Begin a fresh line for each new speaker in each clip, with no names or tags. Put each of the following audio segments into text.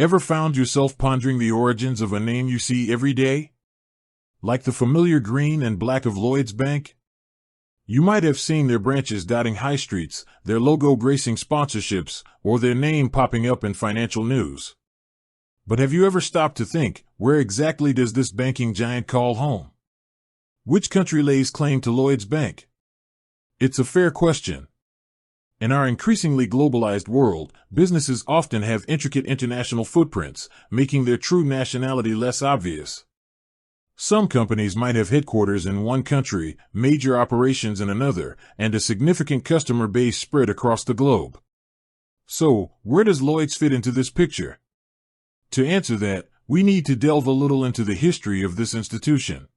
Ever found yourself pondering the origins of a name you see every day? Like the familiar green and black of Lloyds Bank? You might have seen their branches dotting high streets, their logo gracing sponsorships, or their name popping up in financial news. But have you ever stopped to think, where exactly does this banking giant call home? Which country lays claim to Lloyds Bank? It's a fair question. In our increasingly globalized world, businesses often have intricate international footprints, making their true nationality less obvious. Some companies might have headquarters in one country, major operations in another, and a significant customer base spread across the globe. So, where does Lloyds fit into this picture? To answer that, we need to delve a little into the history of this institution.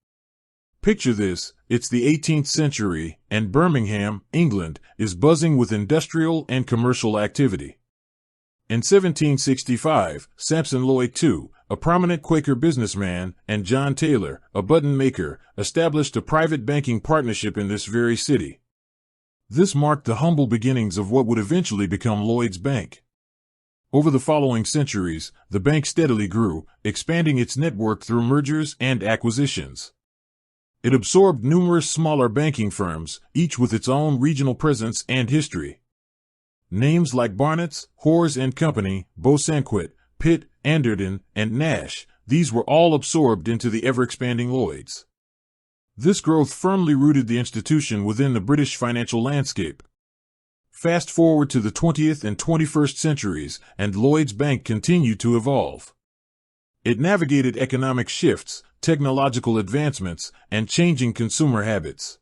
Picture this, it's the 18th century, and Birmingham, England, is buzzing with industrial and commercial activity. In 1765, Sampson Loyd II, a prominent Quaker businessman, and John Taylor, a button maker, established a private banking partnership in this very city. This marked the humble beginnings of what would eventually become Lloyds Bank. Over the following centuries, the bank steadily grew, expanding its network through mergers and acquisitions. It absorbed numerous smaller banking firms, each with its own regional presence and history. Names like Barnett's, Hoare and Company, Bosanquet, Pitt, Anderton, and Nash, these were all absorbed into the ever-expanding Lloyds. This growth firmly rooted the institution within the British financial landscape. Fast forward to the 20th and 21st centuries, and Lloyds Bank continued to evolve. It navigated economic shifts, technological advancements, and changing consumer habits.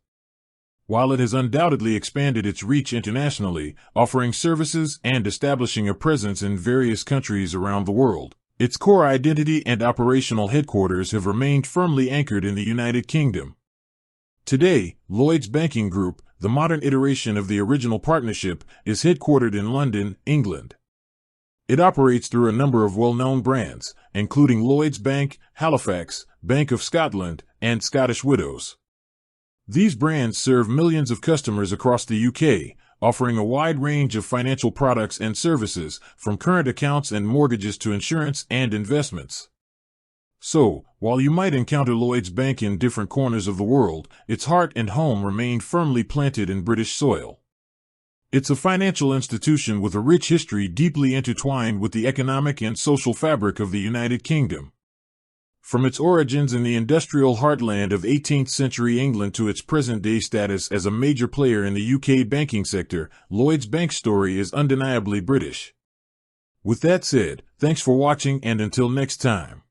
While it has undoubtedly expanded its reach internationally, offering services and establishing a presence in various countries around the world, its core identity and operational headquarters have remained firmly anchored in the United Kingdom. Today, Lloyds Banking Group, the modern iteration of the original partnership, is headquartered in London, England. It operates through a number of well-known brands, including Lloyds Bank, Halifax, Bank of Scotland, and Scottish Widows. These brands serve millions of customers across the UK, offering a wide range of financial products and services, from current accounts and mortgages to insurance and investments. So, while you might encounter Lloyds Bank in different corners of the world, its heart and home remain firmly planted in British soil. It's a financial institution with a rich history deeply intertwined with the economic and social fabric of the United Kingdom. From its origins in the industrial heartland of 18th century England to its present-day status as a major player in the UK banking sector, Lloyds Bank's story is undeniably British. With that said, thanks for watching, and until next time.